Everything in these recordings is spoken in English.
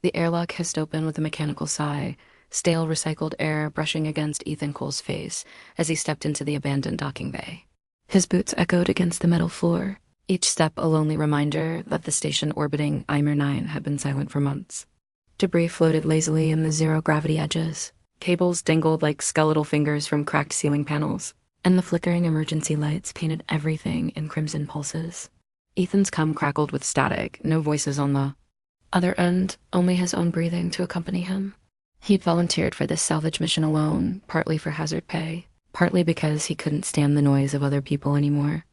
The airlock hissed open with a mechanical sigh, stale recycled air brushing against Ethan Cole's face as he stepped into the abandoned docking bay. His boots echoed against the metal floor, each step a lonely reminder that the station orbiting Ymir 9 had been silent for months. Debris floated lazily in the zero-gravity edges. Cables dangled like skeletal fingers from cracked ceiling panels, and the flickering emergency lights painted everything in crimson pulses. Ethan's cum crackled with static, no voices on the other end, only his own breathing to accompany him. He'd volunteered for this salvage mission alone, partly for hazard pay, partly because he couldn't stand the noise of other people anymore.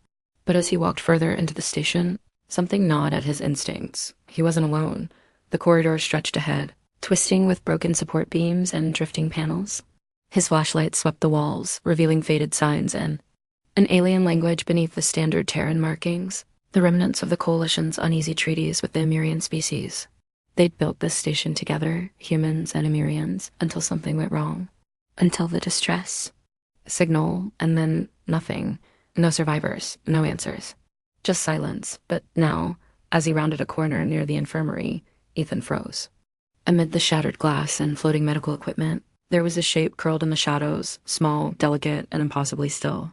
But as he walked further into the station, something gnawed at his instincts. He wasn't alone. The corridor stretched ahead, twisting with broken support beams and drifting panels. His flashlight swept the walls, revealing faded signs and an alien language beneath the standard Terran markings, the remnants of the Coalition's uneasy treaties with the Ymirian species. They'd built this station together, humans and Ymirians, until something went wrong. Until the distress signal, and then nothing. No survivors, no answers. Just silence. But now, as he rounded a corner near the infirmary, Ethan froze. Amid the shattered glass and floating medical equipment, there was a shape curled in the shadows, small, delicate, and impossibly still.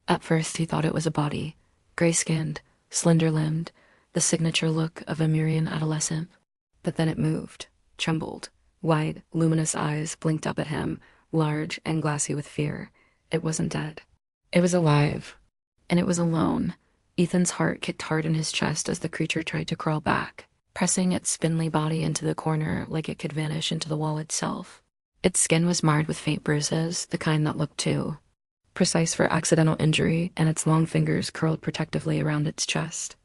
At first he thought it was a body, gray-skinned, slender-limbed, the signature look of a Ymirian adolescent. But then it moved, trembled. Wide, luminous eyes blinked up at him, large and glassy with fear. It wasn't dead. It was alive. And it was alone. Ethan's heart kicked hard in his chest as the creature tried to crawl back, pressing its spindly body into the corner like it could vanish into the wall itself. Its skin was marred with faint bruises, the kind that looked too precise for accidental injury, and its long fingers curled protectively around its chest.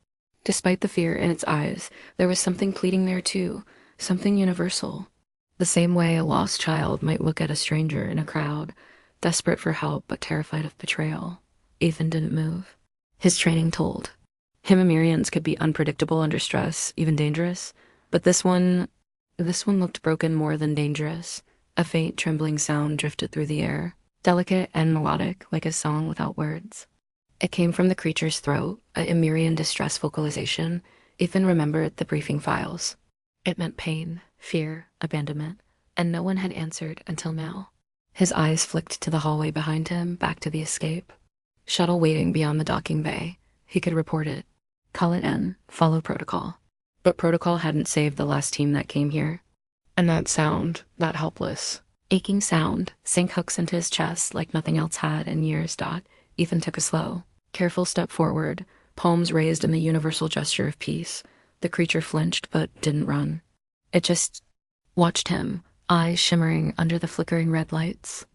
Despite the fear in its eyes, there was something pleading there too, something universal. The same way a lost child might look at a stranger in a crowd, desperate for help but terrified of betrayal. Ethan didn't move. His training told. Ymirians could be unpredictable under stress, even dangerous, but this one looked broken more than dangerous. A faint, trembling sound drifted through the air, delicate and melodic, like a song without words. It came from the creature's throat, a Ymirian distress vocalization. Ethan remembered the briefing files. It meant pain, fear, abandonment, and no one had answered until now. His eyes flicked to the hallway behind him, back to the escape. Shuttle waiting beyond the docking bay. He could report it. Call it in, follow protocol. But protocol hadn't saved the last team that came here. And that sound, that helpless, aching sound, sank hooks into his chest like nothing else had in years. Ethan took a slow, careful step forward, palms raised in the universal gesture of peace. The creature flinched but didn't run. It just watched him, eyes shimmering under the flickering red lights.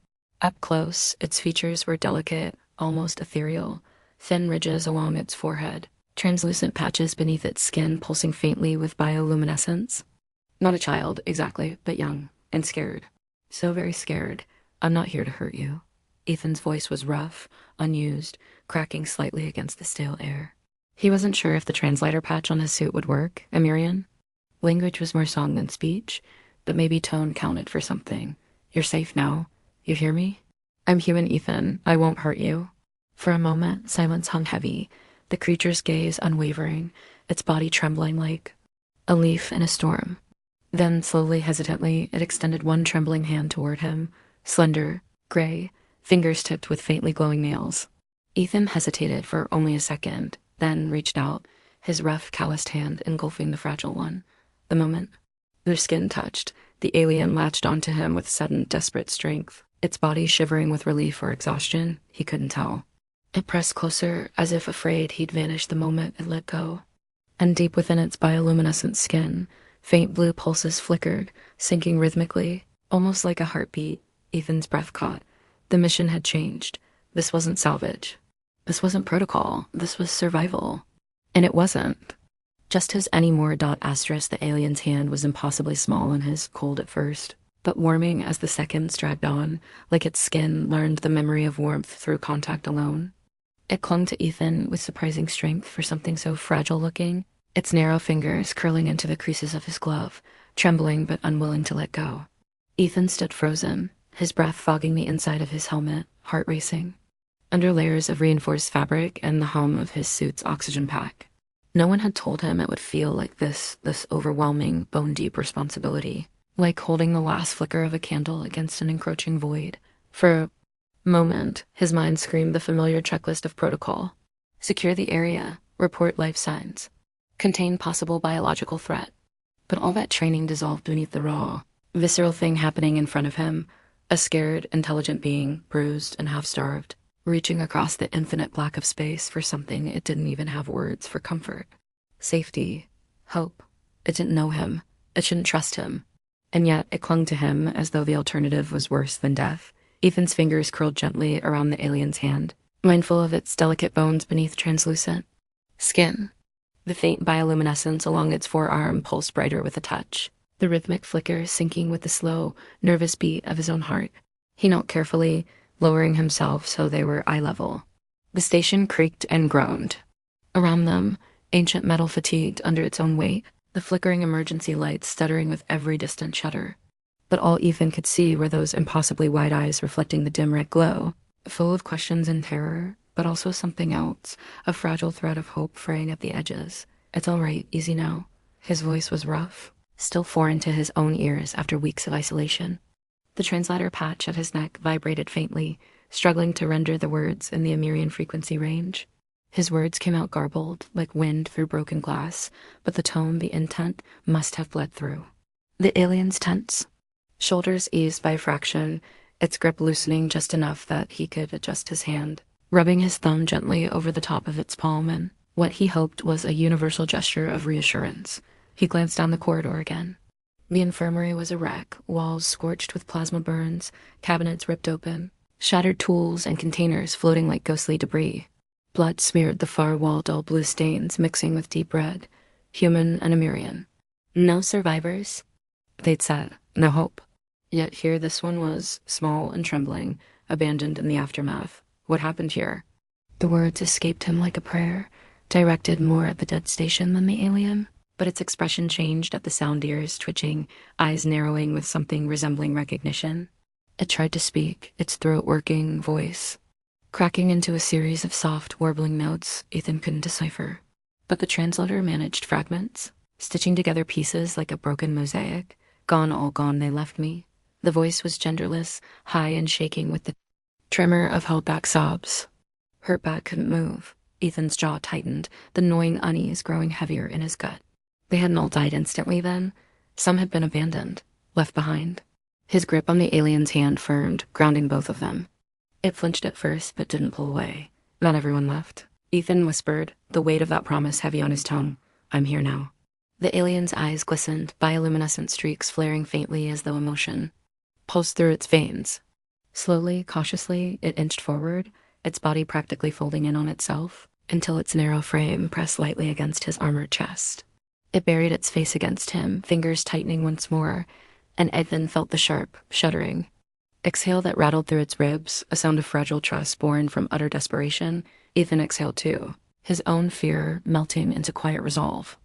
Up close, its features were delicate, almost ethereal, thin ridges along its forehead, translucent patches beneath its skin pulsing faintly with bioluminescence. Not a child, exactly, but young and scared. So very scared. I'm not here to hurt you. Ethan's voice was rough, unused, cracking slightly against the stale air. He wasn't sure if the translator patch on his suit would work, Ymirian. Language was more song than speech, but maybe tone counted for something. You're safe now. You hear me? I'm human, Ethan. I won't hurt you. For a moment, silence hung heavy, the creature's gaze unwavering, its body trembling like a leaf in a storm. Then, slowly, hesitantly, it extended one trembling hand toward him, slender, gray, fingers tipped with faintly glowing nails. Ethan hesitated for only a second, then reached out, his rough, calloused hand engulfing the fragile one. The moment their skin touched, the alien latched onto him with sudden, desperate strength, its body shivering with relief or exhaustion. He couldn't tell. It pressed closer, as if afraid he'd vanish the moment it let go. And deep within its bioluminescent skin, faint blue pulses flickered, sinking rhythmically, almost like a heartbeat. Ethan's breath caught. The mission had changed. This wasn't salvage. This wasn't protocol. This was survival. And it wasn't. Just as anymore. Asterisk, the alien's hand was impossibly small and his, cold at first, but warming as the seconds dragged on, like its skin learned the memory of warmth through contact alone. It clung to Ethan with surprising strength for something so fragile-looking, its narrow fingers curling into the creases of his glove, trembling but unwilling to let go. Ethan stood frozen, his breath fogging the inside of his helmet, heart racing. Under layers of reinforced fabric and the hum of his suit's oxygen pack, No one had told him it would feel like this overwhelming, bone-deep responsibility, like holding the last flicker of a candle against an encroaching void. For a moment, his mind screamed the familiar checklist of protocol. Secure the area, report life signs, contain possible biological threat. But all that training dissolved beneath the raw, visceral thing happening in front of him, a scared, intelligent being, bruised and half-starved, reaching across the infinite black of space for something it didn't even have words for comfort. Safety, hope. It didn't know him. It shouldn't trust him. And yet it clung to him as though the alternative was worse than death. Ethan's fingers curled gently around the alien's hand, mindful of its delicate bones beneath translucent skin. The faint bioluminescence along its forearm pulsed brighter with a touch, the rhythmic flicker syncing with the slow, nervous beat of his own heart. He knelt carefully, lowering himself so they were eye level. The station creaked and groaned. Around them, ancient metal fatigued under its own weight, the flickering emergency lights stuttering with every distant shudder. But all Ethan could see were those impossibly wide eyes reflecting the dim red glow, full of questions and terror, but also something else, a fragile thread of hope fraying at the edges. It's all right, easy now. His voice was rough, still foreign to his own ears after weeks of isolation. The translator patch at his neck vibrated faintly, struggling to render the words in the Amirian frequency range. His words came out garbled, like wind through broken glass, but the tone, the intent, must have bled through. The alien's tense, shoulders eased by a fraction, its grip loosening just enough that he could adjust his hand, rubbing his thumb gently over the top of its palm in what he hoped was a universal gesture of reassurance. He glanced down the corridor again. The infirmary was a wreck, walls scorched with plasma burns, cabinets ripped open, shattered tools and containers floating like ghostly debris. Blood smeared the far wall dull blue stains mixing with deep red, human and Amirian. No survivors, they'd said, no hope. Yet here this one was, small and trembling, abandoned in the aftermath. What happened here? The words escaped him like a prayer, directed more at the dead station than the alien, but its expression changed at the sound, ears twitching, eyes narrowing with something resembling recognition. It tried to speak, its throat working, voice cracking into a series of soft, warbling notes Ethan couldn't decipher. But the translator managed fragments, stitching together pieces like a broken mosaic. Gone, all gone, they left me. The voice was genderless, high and shaking with the tremor of held-back sobs. Hurt back couldn't move. Ethan's jaw tightened, the gnawing unease growing heavier in his gut. They hadn't all died instantly then. Some had been abandoned, left behind. His grip on the alien's hand firmed, grounding both of them. It flinched at first, but didn't pull away. Not everyone left. Ethan whispered, the weight of that promise heavy on his tongue. I'm here now. The alien's eyes glistened, bioluminescent streaks flaring faintly as though emotion pulsed through its veins. Slowly, cautiously, it inched forward, its body practically folding in on itself, until its narrow frame pressed lightly against his armored chest. It buried its face against him, fingers tightening once more, and Ethan felt the sharp, shuddering exhale that rattled through its ribs, a sound of fragile trust born from utter desperation. Ethan exhaled too, his own fear melting into quiet resolve.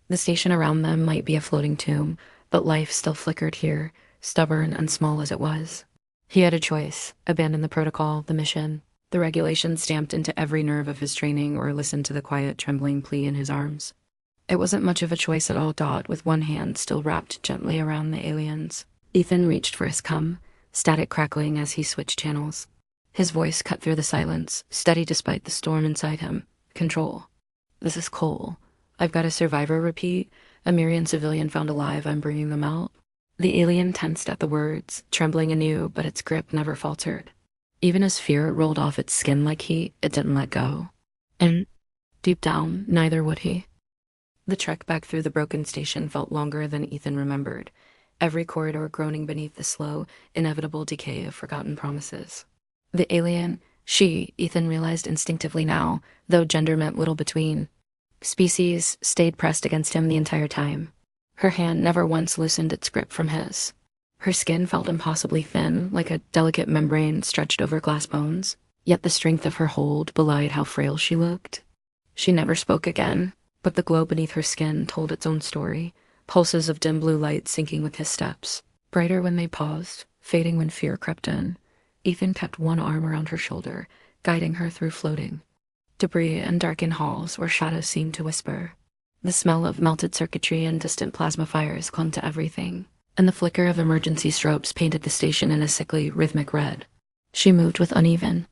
The station around them might be a floating tomb, but life still flickered here, stubborn and small as it was. He had a choice: abandon the protocol, the mission, the regulations stamped into every nerve of his training, or listen to the quiet, trembling plea in his arms. It wasn't much of a choice at all. Dot, with one hand still wrapped gently around the alien's. Ethan reached for his cum, static crackling as he switched channels. His voice cut through the silence, steady despite the storm inside him. Control. This is Cole. I've got a survivor, repeat. A Mirian civilian found alive, I'm bringing them out. The alien tensed at the words, trembling anew, but its grip never faltered. Even as fear rolled off its skin like heat, it didn't let go. And deep down, neither would he. The trek back through the broken station felt longer than Ethan remembered, every corridor groaning beneath the slow, inevitable decay of forgotten promises. The alien, she, Ethan realized instinctively now, though gender meant little between species, stayed pressed against him the entire time. Her hand never once loosened its grip from his. Her skin felt impossibly thin, like a delicate membrane stretched over glass bones, yet the strength of her hold belied how frail she looked. She never spoke again, but the glow beneath her skin told its own story, pulses of dim blue light syncing with his steps, brighter when they paused, fading when fear crept in. Ethan kept one arm around her shoulder, guiding her through floating debris and darkened halls where shadows seemed to whisper. The smell of melted circuitry and distant plasma fires clung to everything, and the flicker of emergency strobes painted the station in a sickly, rhythmic red. She moved with uneven,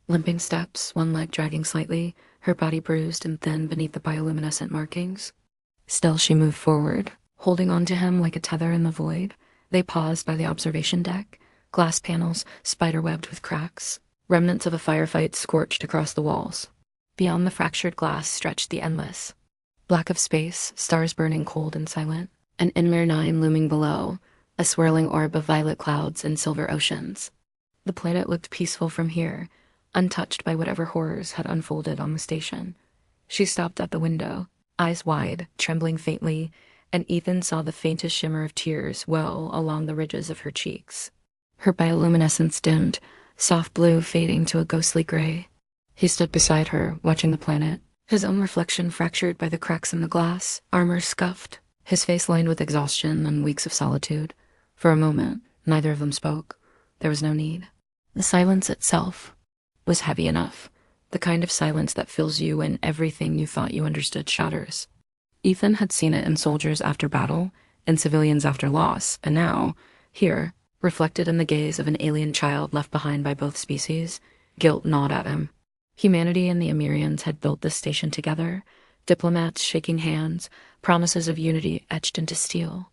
limping steps, one leg dragging slightly, her body bruised and thin beneath the bioluminescent markings. Still she moved forward, holding on to him like a tether in the void. They paused by the observation deck, glass panels spider-webbed with cracks, remnants of a firefight scorched across the walls. Beyond the fractured glass stretched the endless. Black of space, stars burning cold and silent, and Inmir 9 looming below, a swirling orb of violet clouds and silver oceans. The planet looked peaceful from here, untouched by whatever horrors had unfolded on the station. She stopped at the window, eyes wide, trembling faintly, and Ethan saw the faintest shimmer of tears well along the ridges of her cheeks. Her bioluminescence dimmed, soft blue fading to a ghostly gray. He stood beside her, watching the planet, his own reflection fractured by the cracks in the glass, armor scuffed, his face lined with exhaustion and weeks of solitude. For a moment, neither of them spoke. There was no need. The silence itself was heavy enough, the kind of silence that fills you when everything you thought you understood shatters. Ethan had seen it in soldiers after battle, in civilians after loss, and now, here, reflected in the gaze of an alien child left behind by both species, guilt gnawed at him. Humanity and the Amirians had built this station together, diplomats shaking hands, promises of unity etched into steel.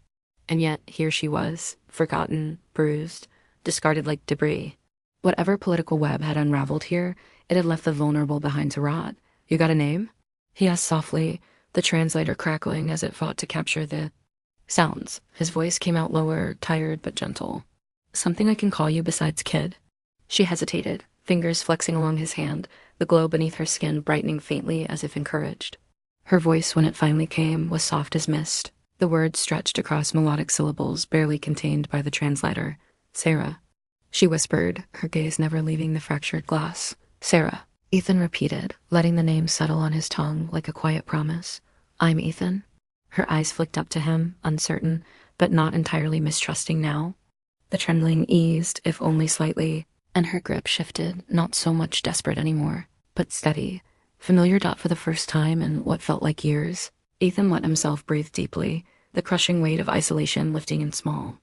And yet, here she was, forgotten, bruised, discarded like debris. Whatever political web had unraveled here, it had left the vulnerable behind to rot. "You got a name?" he asked softly, the translator crackling as it fought to capture the sounds. His voice came out lower, tired but gentle. "Something I can call you besides kid?" She hesitated, fingers flexing along his hand, the glow beneath her skin brightening faintly as if encouraged. Her voice, when it finally came, was soft as mist, the words stretched across melodic syllables barely contained by the translator. "Sarah," she whispered, her gaze never leaving the fractured glass. "Sarah," Ethan repeated, letting the name settle on his tongue like a quiet promise. "I'm Ethan." Her eyes flicked up to him, uncertain, but not entirely mistrusting now. The trembling eased, if only slightly, and her grip shifted, not so much desperate anymore, but steady, familiar for the first time in what felt like years. Ethan let himself breathe deeply, the crushing weight of isolation lifting in small,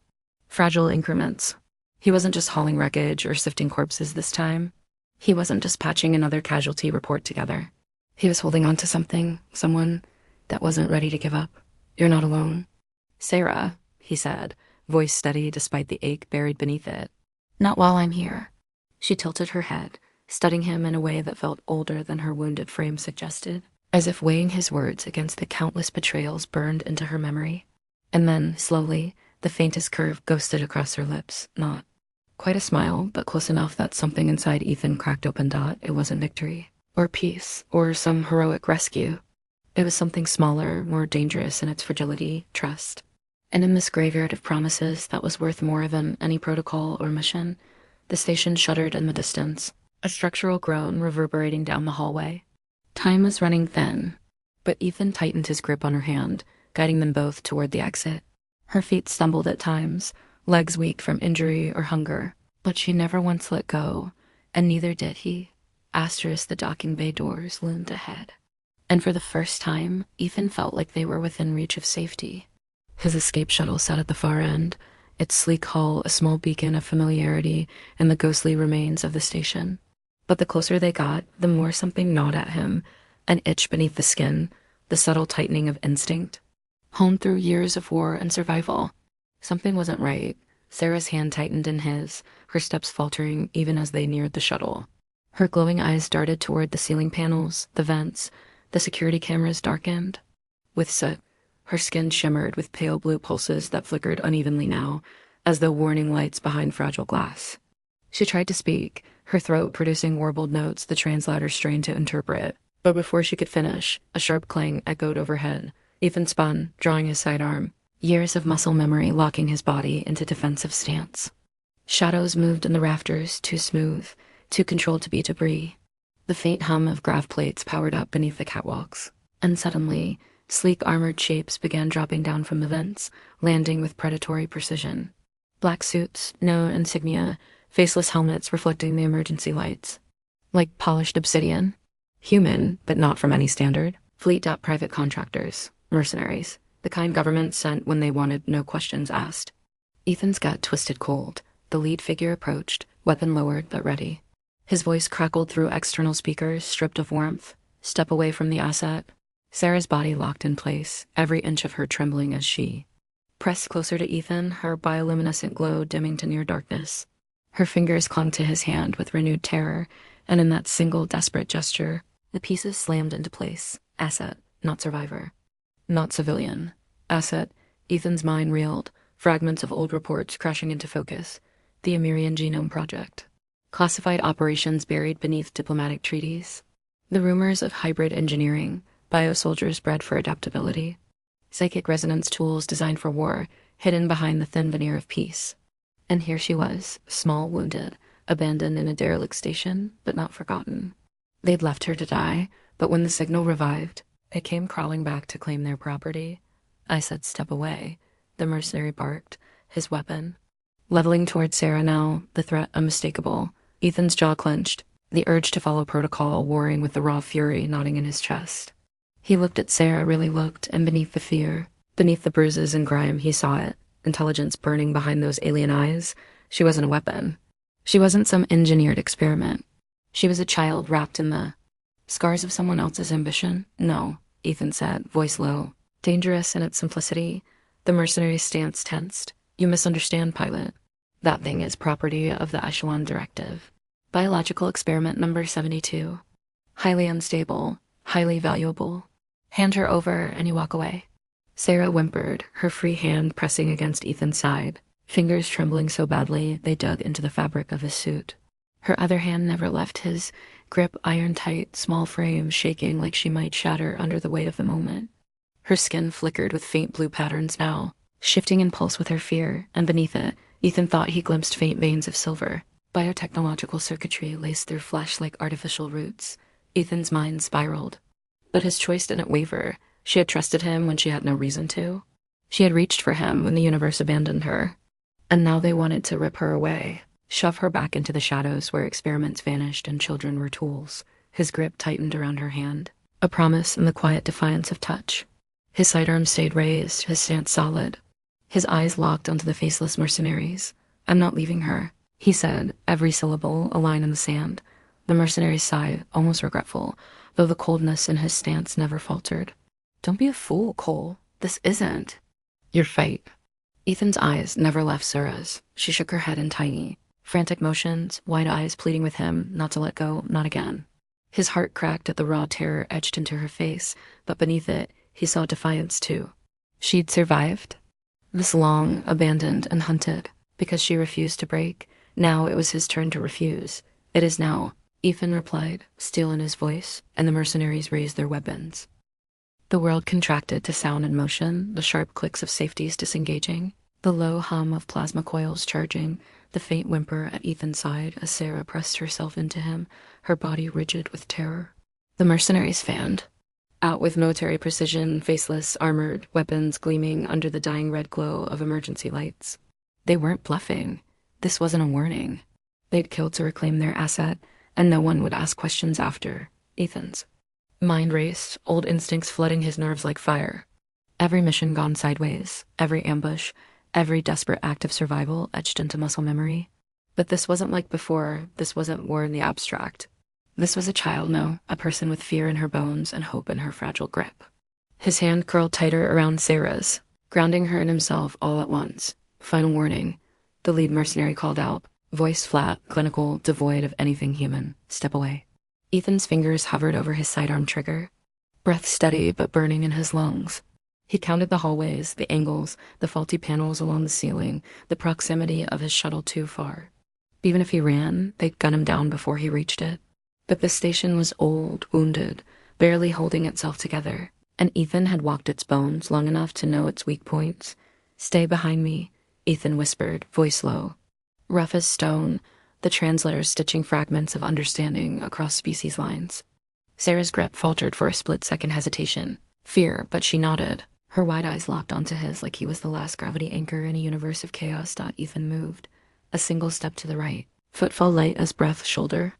fragile increments. He wasn't just hauling wreckage or sifting corpses this time. He wasn't just patching another casualty report together. He was holding on to something, someone that wasn't ready to give up. "You're not alone." "Sarah," he said, voice steady despite the ache buried beneath it. "Not while I'm here." She tilted her head, studying him in a way that felt older than her wounded frame suggested, as if weighing his words against the countless betrayals burned into her memory. And then, slowly, the faintest curve ghosted across her lips, not quite a smile, but close enough that something inside Ethan cracked open. It wasn't victory, or peace, or some heroic rescue. It was something smaller, more dangerous in its fragility, trust. And in this graveyard of promises that was worth more than any protocol or mission, the station shuddered in the distance, a structural groan reverberating down the hallway. Time was running thin, but Ethan tightened his grip on her hand, guiding them both toward the exit. Her feet stumbled at times, legs weak from injury or hunger, but she never once let go, and neither did he. The docking bay doors loomed ahead. And for the first time, Ethan felt like they were within reach of safety. His escape shuttle sat at the far end, its sleek hull a small beacon of familiarity in the ghostly remains of the station. But the closer they got, the more something gnawed at him, an itch beneath the skin, the subtle tightening of instinct. Honed through years of war and survival. Something wasn't right. Sarah's hand tightened in his, her steps faltering even as they neared the shuttle. Her glowing eyes darted toward the ceiling panels, the vents, the security cameras darkened. With soot, her skin shimmered with pale blue pulses that flickered unevenly now, as though warning lights behind fragile glass. She tried to speak, her throat producing warbled notes the translator strained to interpret. But before she could finish, a sharp clang echoed overhead. Ethan spun, drawing his sidearm, years of muscle memory locking his body into defensive stance. Shadows moved in the rafters, too smooth, too controlled to be debris. The faint hum of grav plates powered up beneath the catwalks. And suddenly, sleek armored shapes began dropping down from the vents, landing with predatory precision. Black suits, no insignia, faceless helmets reflecting the emergency lights. Like polished obsidian. Human, but not from any standard. Fleet-private contractors, mercenaries, the kind government sent when they wanted, no questions asked. Ethan's gut twisted cold. The lead figure approached, weapon lowered but ready. His voice crackled through external speakers, stripped of warmth. Step away from the asset. Sarah's body locked in place, every inch of her trembling as she pressed closer to Ethan, her bioluminescent glow dimming to near darkness. Her fingers clung to his hand with renewed terror, and in that single desperate gesture, the pieces slammed into place. Asset, not survivor. Not civilian. Asset. Ethan's mind reeled, fragments of old reports crashing into focus. The Amirian Genome Project. Classified operations buried beneath diplomatic treaties. The rumors of hybrid engineering, biosoldiers bred for adaptability. Psychic resonance tools designed for war, hidden behind the thin veneer of peace. And here she was, small, wounded, abandoned in a derelict station, but not forgotten. They'd left her to die, but when the signal revived, it came crawling back to claim their property. I said, "Step away." The mercenary barked, his weapon leveling toward Sarah now, the threat unmistakable. Ethan's jaw clenched, the urge to follow protocol warring with the raw fury knotting in his chest. He looked at Sarah, really looked, and beneath the fear, beneath the bruises and grime, he saw it. Intelligence burning behind those alien eyes. She wasn't a weapon. She wasn't some engineered experiment. She was a child wrapped in the scars of someone else's ambition. No, Ethan said, voice low. Dangerous in its simplicity. The mercenary's stance tensed. You misunderstand, pilot. That thing is property of the Echelon Directive. Biological experiment number 72. Highly unstable, highly valuable. Hand her over and you walk away. Sarah whimpered, her free hand pressing against Ethan's side, fingers trembling so badly they dug into the fabric of his suit. Her other hand never left his grip, iron-tight, small frame shaking like she might shatter under the weight of the moment. Her skin flickered with faint blue patterns now, shifting in pulse with her fear, and beneath it, Ethan thought he glimpsed faint veins of silver. Biotechnological circuitry laced through flesh like artificial roots. Ethan's mind spiraled. But his choice didn't waver. She had trusted him when she had no reason to. She had reached for him when the universe abandoned her. And now they wanted to rip her away, shove her back into the shadows where experiments vanished and children were tools. His grip tightened around her hand, a promise in the quiet defiance of touch. His sidearm stayed raised, his stance solid. His eyes locked onto the faceless mercenaries. I'm not leaving her, he said, every syllable a line in the sand. The mercenaries sighed, almost regretful, though the coldness in his stance never faltered. Don't be a fool, Cole. This isn't your fight. Ethan's eyes never left Sarah's. She shook her head in tiny, frantic motions, wide eyes pleading with him not to let go, not again. His heart cracked at the raw terror etched into her face, but beneath it, he saw defiance too. She'd survived. This long, abandoned, and hunted, because she refused to break. Now it was his turn to refuse. It is now, Ethan replied, steel in his voice, and the mercenaries raised their weapons. The world contracted to sound and motion, the sharp clicks of safeties disengaging, the low hum of plasma coils charging, the faint whimper at Ethan's side as Sarah pressed herself into him, her body rigid with terror. The mercenaries fanned. Out with military precision, faceless, armored, weapons gleaming under the dying red glow of emergency lights. They weren't bluffing. This wasn't a warning. They'd killed to reclaim their asset, and no one would ask questions after. Ethan's mind raced, old instincts flooding his nerves like fire. Every mission gone sideways, every ambush, every desperate act of survival etched into muscle memory. But this wasn't like before. This wasn't war in the abstract. This was a child, no, a person with fear in her bones and hope in her fragile grip. His hand curled tighter around Sarah's, grounding her in himself all at once. Final warning. The lead mercenary called out, voice flat, clinical, devoid of anything human. Step away. Ethan's fingers hovered over his sidearm trigger, breath steady but burning in his lungs. He counted the hallways, the angles, the faulty panels along the ceiling, the proximity of his shuttle too far. Even if he ran, they'd gun him down before he reached it. But the station was old, wounded, barely holding itself together, and Ethan had walked its bones long enough to know its weak points. Stay behind me, Ethan whispered, voice low. Rough as stone, the translators stitching fragments of understanding across species lines. Sarah's grip faltered for a split-second hesitation. Fear, but she nodded. Her wide eyes locked onto his like he was the last gravity anchor in a universe of chaos. Ethan moved. A single step to the right. Footfall light as breath shoulder,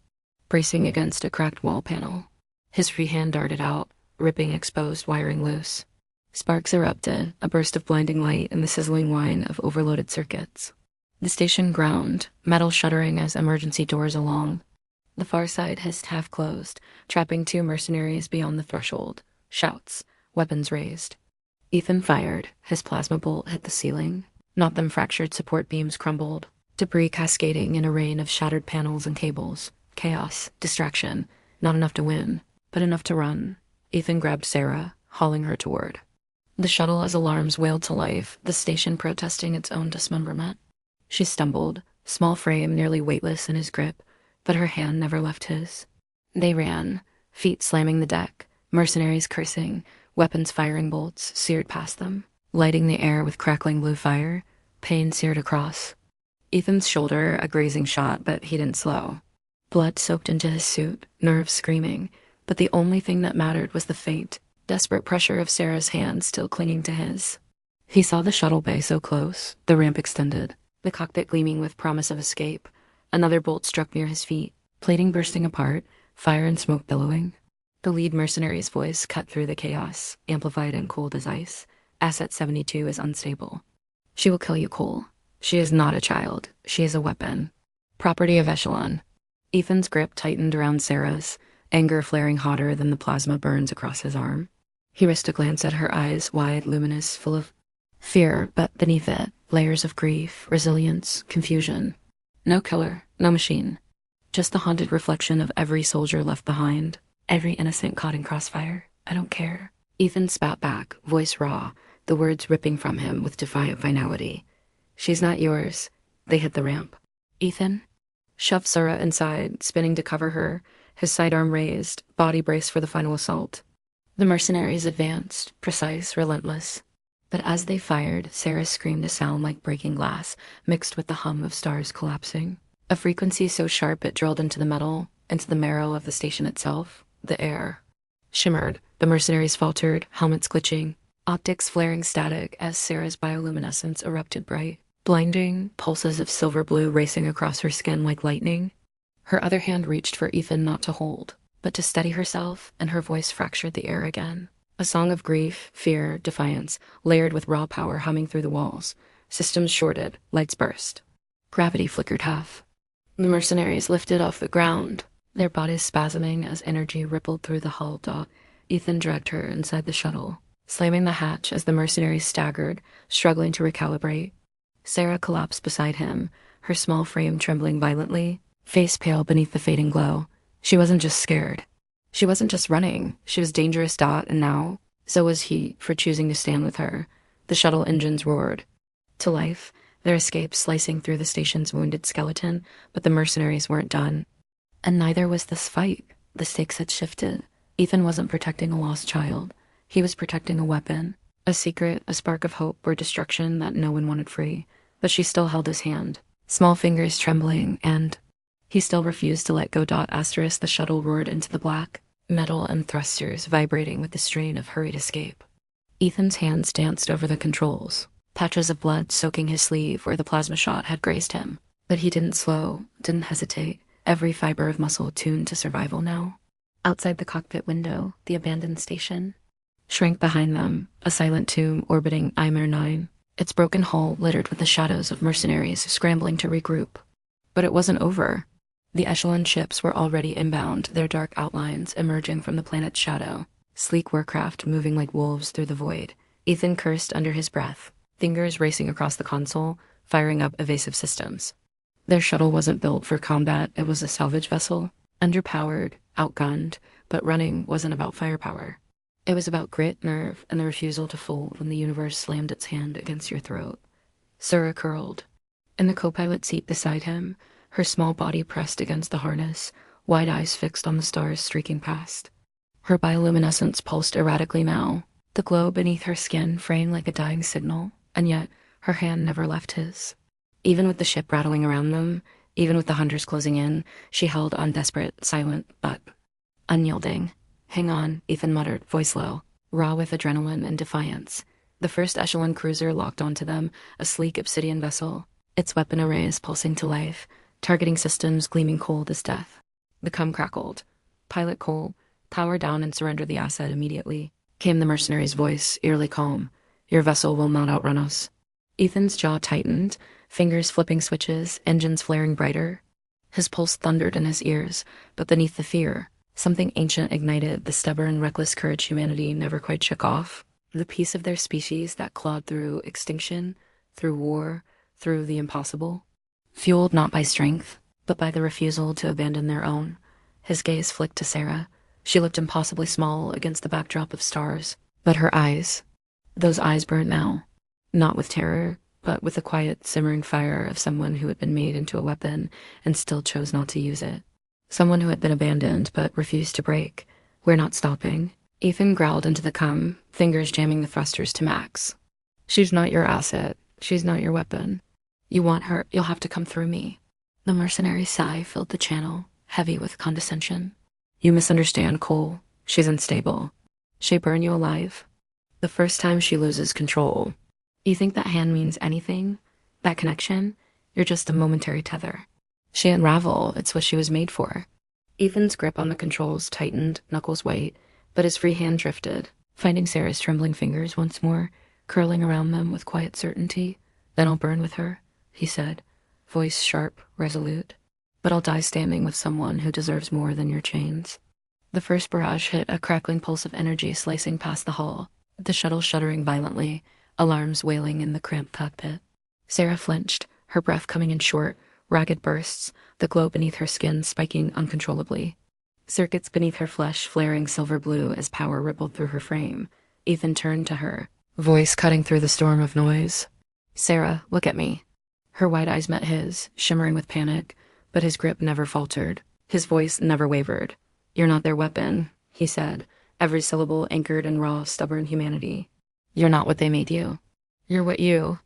bracing against a cracked wall panel. His free hand darted out, ripping exposed wiring loose. Sparks erupted, a burst of blinding light and the sizzling whine of overloaded circuits. The station ground, metal shuddering as emergency doors along. The far side hissed half closed, trapping 2 mercenaries beyond the threshold. Shouts, weapons raised. Ethan fired. His plasma bolt hit the ceiling. Not them fractured support beams crumbled, debris cascading in a rain of shattered panels and cables. Chaos, distraction, not enough to win, but enough to run. Ethan grabbed Sarah, hauling her toward the shuttle as alarms wailed to life, the station protesting its own dismemberment. She stumbled, small frame nearly weightless in his grip, but her hand never left his. They ran, feet slamming the deck, mercenaries cursing, weapons firing bolts seared past them, lighting the air with crackling blue fire. Pain seared across Ethan's shoulder, a grazing shot, but he didn't slow. Blood soaked into his suit, nerves screaming, but the only thing that mattered was the faint, desperate pressure of Sarah's hand still clinging to his. He saw the shuttle bay so close, the ramp extended, the cockpit gleaming with promise of escape. Another bolt struck near his feet, plating bursting apart, fire and smoke billowing. The lead mercenary's voice cut through the chaos, amplified and cooled as ice. Asset 72 is unstable. She will kill you, Cole. She is not a child. She is a weapon. Property of Echelon. Ethan's grip tightened around Sarah's, anger flaring hotter than the plasma burns across his arm. He risked a glance at her eyes, wide, luminous, full of fear, but beneath it, layers of grief, resilience, confusion. No killer, no machine. Just the haunted reflection of every soldier left behind, every innocent caught in crossfire. I don't care. Ethan spat back, voice raw, the words ripping from him with defiant finality. She's not yours. They hit the ramp. Ethan shoved Sarah inside, spinning to cover her, his sidearm raised, body braced for the final assault. The mercenaries advanced, precise, relentless. But as they fired, Sarah screamed a sound like breaking glass, mixed with the hum of stars collapsing. A frequency so sharp it drilled into the metal, into the marrow of the station itself. The air shimmered. The mercenaries faltered, helmets glitching, optics flaring static as Sarah's bioluminescence erupted bright. Blinding, pulses of silver blue racing across her skin like lightning. Her other hand reached for Ethan not to hold, but to steady herself, and her voice fractured the air again. A song of grief, fear, defiance, layered with raw power humming through the walls. Systems shorted, lights burst. Gravity flickered half. The mercenaries lifted off the ground, their bodies spasming as energy rippled through the hull. Ethan dragged her inside the shuttle, slamming the hatch as the mercenaries staggered, struggling to recalibrate. Sarah collapsed beside him, her small frame trembling violently, face pale beneath the fading glow. She wasn't just scared. She wasn't just running. She was dangerous. And now, so was he for choosing to stand with her. The shuttle engines roared to life, their escape slicing through the station's wounded skeleton, but the mercenaries weren't done. And neither was this fight. The stakes had shifted. Ethan wasn't protecting a lost child. He was protecting a weapon. A secret, a spark of hope or destruction that no one wanted free. But she still held his hand, small fingers trembling, and he still refused to let go. Asterisk the shuttle roared into the black, metal and thrusters vibrating with the strain of hurried escape. Ethan's hands danced over the controls, patches of blood soaking his sleeve where the plasma shot had grazed him. But he didn't slow, didn't hesitate, every fiber of muscle tuned to survival now. Outside the cockpit window, the abandoned station shrank behind them, a silent tomb orbiting Imer 9, its broken hull littered with the shadows of mercenaries scrambling to regroup. But it wasn't over. The Echelon ships were already inbound, their dark outlines emerging from the planet's shadow, sleek warcraft moving like wolves through the void. Ethan cursed under his breath, fingers racing across the console, firing up evasive systems. Their shuttle wasn't built for combat, it was a salvage vessel, underpowered, outgunned, but running wasn't about firepower. It was about grit, nerve, and the refusal to fold when the universe slammed its hand against your throat. Sarah curled. In the co-pilot seat beside him, her small body pressed against the harness, wide eyes fixed on the stars streaking past. Her bioluminescence pulsed erratically now, the glow beneath her skin fraying like a dying signal, and yet her hand never left his. Even with the ship rattling around them, even with the hunters closing in, she held on, desperate, silent, but unyielding. Hang on, Ethan muttered, voice low, raw with adrenaline and defiance. The first Echelon cruiser locked onto them, a sleek obsidian vessel, its weapon arrays pulsing to life, targeting systems gleaming cold as death. The cum crackled. Pilot Cole, Power down and surrender the asset immediately, came the mercenary's voice, eerily calm. Your vessel will not outrun us. Ethan's jaw tightened, fingers flipping switches, engines flaring brighter. His pulse thundered in his ears, but beneath the fear, something ancient ignited the stubborn, reckless courage humanity never quite shook off. The piece of their species that clawed through extinction, through war, through the impossible. Fueled not by strength, but by the refusal to abandon their own. His gaze flicked to Sarah. She looked impossibly small against the backdrop of stars. But her eyes, those eyes burned now. Not with terror, but with the quiet, simmering fire of someone who had been made into a weapon and still chose not to use it. Someone who had been abandoned but refused to break. We're not stopping. Ethan growled into the cum, fingers jamming the thrusters to max. She's not your asset. She's not your weapon. You want her, you'll have to come through me. The mercenary sigh filled the channel, heavy with condescension. You misunderstand, Cole. She's unstable. She'll burn you alive. The first time she loses control. You think that hand means anything? That connection? You're just a momentary tether. She unravel, it's what she was made for. Ethan's grip on the controls tightened, knuckles white, but his free hand drifted, finding Sarah's trembling fingers once more, curling around them with quiet certainty. Then I'll burn with her, he said, voice sharp, resolute. But I'll die standing with someone who deserves more than your chains. The first barrage hit a crackling pulse of energy slicing past the hull, the shuttle shuddering violently, alarms wailing in the cramped cockpit. Sarah flinched, her breath coming in short, ragged bursts, the glow beneath her skin spiking uncontrollably. Circuits beneath her flesh flaring silver blue as power rippled through her frame. Ethan turned to her, voice cutting through the storm of noise. Sarah, look at me. Her wide eyes met his, shimmering with panic, but his grip never faltered. His voice never wavered. You're not their weapon, he said, every syllable anchored in raw, stubborn humanity. You're not what they made you. You're what you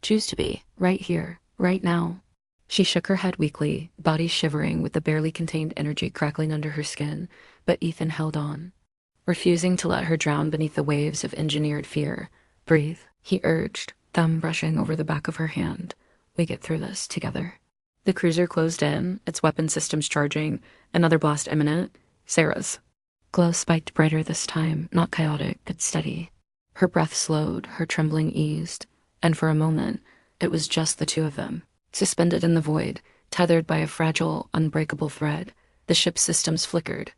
choose to be, right here, right now. She shook her head weakly, body shivering with the barely contained energy crackling under her skin, but Ethan held on, refusing to let her drown beneath the waves of engineered fear. Breathe, he urged, thumb brushing over the back of her hand. We get through this together. The cruiser closed in, its weapon systems charging, another blast imminent. Sarah's glow spiked brighter this time, not chaotic, but steady. Her breath slowed, her trembling eased, and for a moment, it was just the two of them, suspended in the void, tethered by a fragile, unbreakable thread. The ship's systems flickered,